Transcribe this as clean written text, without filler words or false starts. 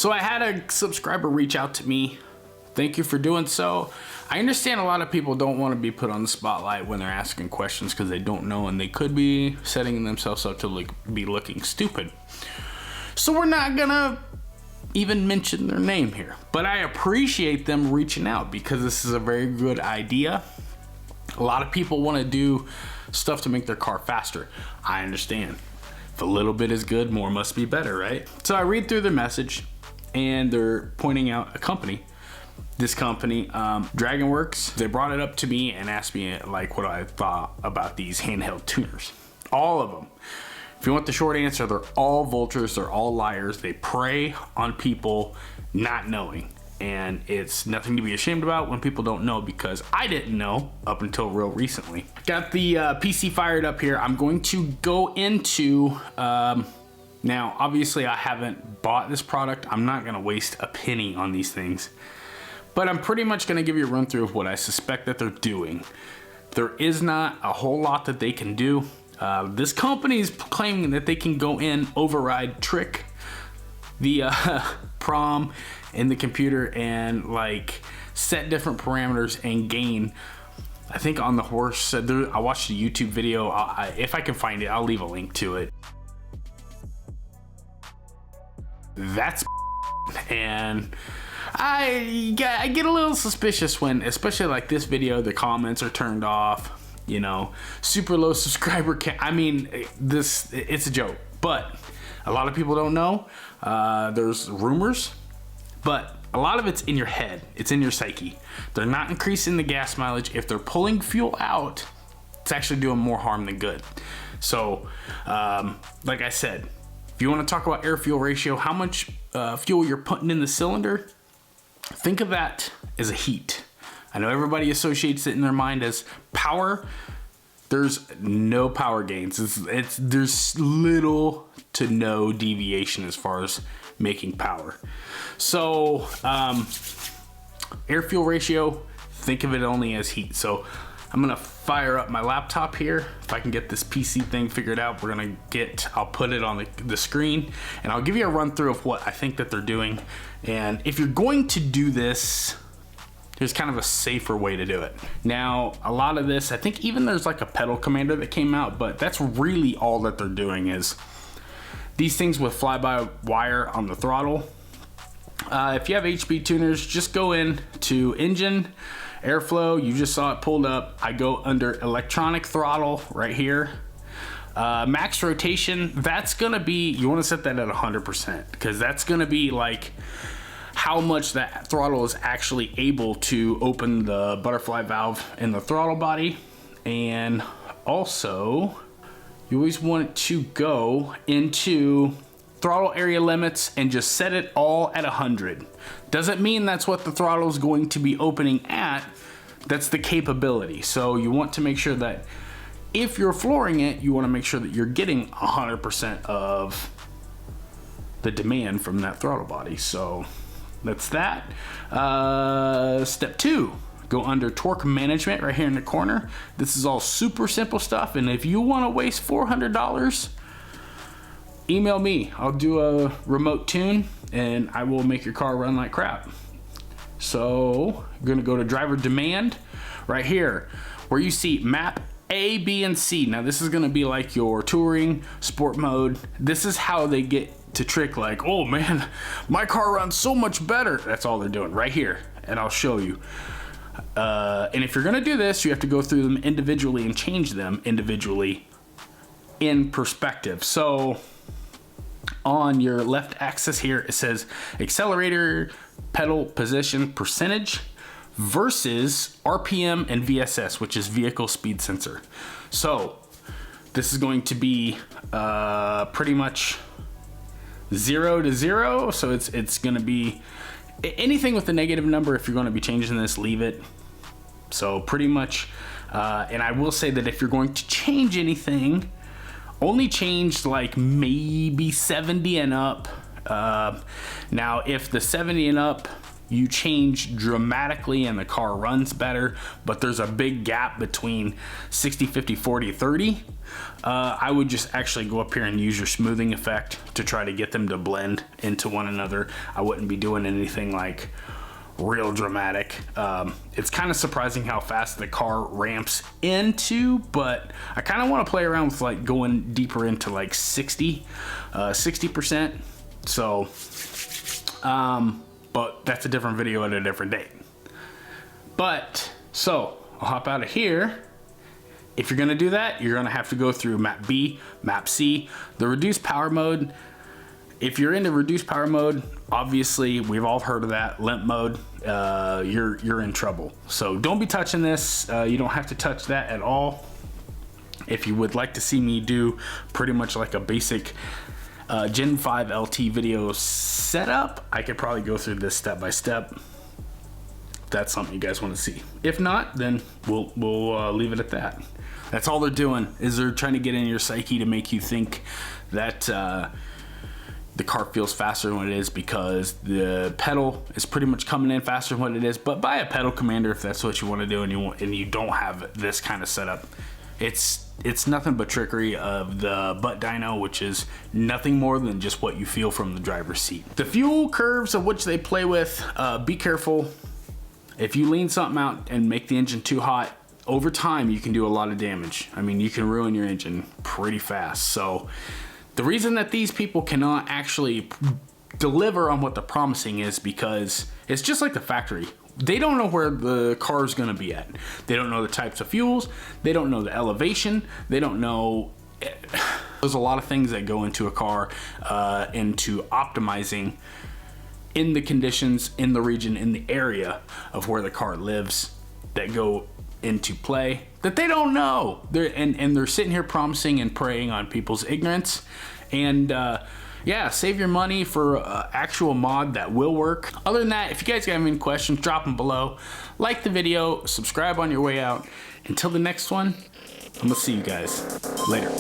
So I had a subscriber reach out to me. Thank you for doing so. I understand a lot of people don't want to be put on the spotlight when they're asking questions because they don't know, and they could be setting themselves up to be looking stupid. So we're not gonna even mention their name here, but I appreciate them reaching out because this is a very good idea. A lot of people want to do stuff to make their car faster. I understand. If a little bit is good, more must be better, right? So I read through their message, and they're pointing out a company. This company, DRAGONWORKS, they brought it up to me and asked me like what I thought about these handheld tuners. All of them. If you want the short answer, they're all vultures, they're all liars. They prey on people not knowing. And it's nothing to be ashamed about when people don't know, because I didn't know up until real recently. Got the PC fired up here. I'm going to go into, now obviously I haven't bought this product. I'm not gonna waste a penny on these things. But I'm pretty much gonna give you a run through of what I suspect that they're doing. There is not a whole lot that they can do. This company is claiming that they can go in, override, trick the PROM in the computer and like set different parameters and gain. I think on the horse, I watched a YouTube video. If I can find it, I'll leave a link to it. That's and I get a little suspicious when, especially like this video, the comments are turned off, you know, super low subscriber count. I mean, it's a joke, but a lot of people don't know. There's rumors, but a lot of it's in your head. It's in your psyche. They're not increasing the gas mileage. If they're pulling fuel out, it's actually doing more harm than good. So, like I said, if you want to talk about air-fuel ratio, how much fuel you're putting in the cylinder, think of that as a heat. I know everybody associates it in their mind as power. There's no power gains. There's little to no deviation as far as making power. So air-fuel ratio, think of it only as heat. So I'm gonna fire up my laptop here. If I can get this PC thing figured out, I'll put it on the screen, and I'll give you a run through of what I think that they're doing. And if you're going to do this, there's kind of a safer way to do it. Now, a lot of this, I think even there's like a pedal commander that came out, but that's really all that they're doing is these things with fly-by-wire on the throttle. If you have HP tuners, just go in to engine, airflow, you just saw it pulled up. I go under electronic throttle right here. Max rotation, that's gonna be, you wanna set that at 100%, because that's gonna be like how much that throttle is actually able to open the butterfly valve in the throttle body. And also, you always want it to go into throttle area limits and just set it all at 100. Doesn't mean that's what the throttle is going to be opening at. That's the capability. So you want to make sure that if you're flooring it, you want to make sure that you're getting 100% of the demand from that throttle body. So that's that. Step 2, go under torque management right here in the corner. This is all super simple stuff, and if you want to waste $400, email me. I'll do a remote tune and I will make your car run like crap. So you're gonna go to driver demand right here where you see map A, B, and C. Now this is gonna be like your touring, sport mode. This is how they get to trick like, oh man, my car runs so much better. That's all they're doing right here, and I'll show you. And if you're gonna do this, you have to go through them individually and change them individually in perspective. So on your left axis here, it says accelerator pedal position percentage versus RPM and VSS, which is vehicle speed sensor. So this is going to be pretty much 0 to 0. So it's going to be anything with a negative number. If you're going to be changing this, leave it. So pretty much, and I will say that if you're going to change anything, only change like maybe 70 and up. Now if the 70 and up you change dramatically and the car runs better, but there's a big gap between 60, 50, 40, 30. I would just actually go up here and use your smoothing effect to try to get them to blend into one another. I wouldn't be doing anything like real dramatic. It's kind of surprising how fast the car ramps into, but I kind of want to play around with like going deeper into like 60%. So, but that's a different video at a different date. But, so, I'll hop out of here. If you're gonna do that, you're gonna have to go through map B, map C, the reduced power mode. If you're into reduced power mode, obviously, we've all heard of that, limp mode, you're in trouble. So don't be touching this. You don't have to touch that at all. If you would like to see me do pretty much like a basic Gen 5 LT video setup, I could probably go through this step by step. If that's something you guys want to see. If not, then we'll leave it at that. That's all they're doing, is they're trying to get in your psyche to make you think that the car feels faster than what it is, because the pedal is pretty much coming in faster than what it is. But buy a pedal commander if that's what you want to do, and you don't have this kind of setup. It's nothing but trickery of the butt dyno, which is nothing more than just what you feel from the driver's seat. The fuel curves of which they play with, be careful. If you lean something out and make the engine too hot, over time you can do a lot of damage. I mean, you can ruin your engine pretty fast. So the reason that these people cannot actually deliver on what they're promising is because it's just like the factory. They don't know where the car is going to be at. They don't know the types of fuels. They don't know the elevation. They don't know. There's a lot of things that go into a car, into optimizing in the conditions, in the region, in the area of where the car lives, that go into play that they don't know. They're sitting here promising and preying on people's ignorance. And yeah, save your money for actual mod that will work. Other than that, if you guys have any questions, drop them below. Like the video, subscribe on your way out. Until the next one, I'm gonna see you guys later.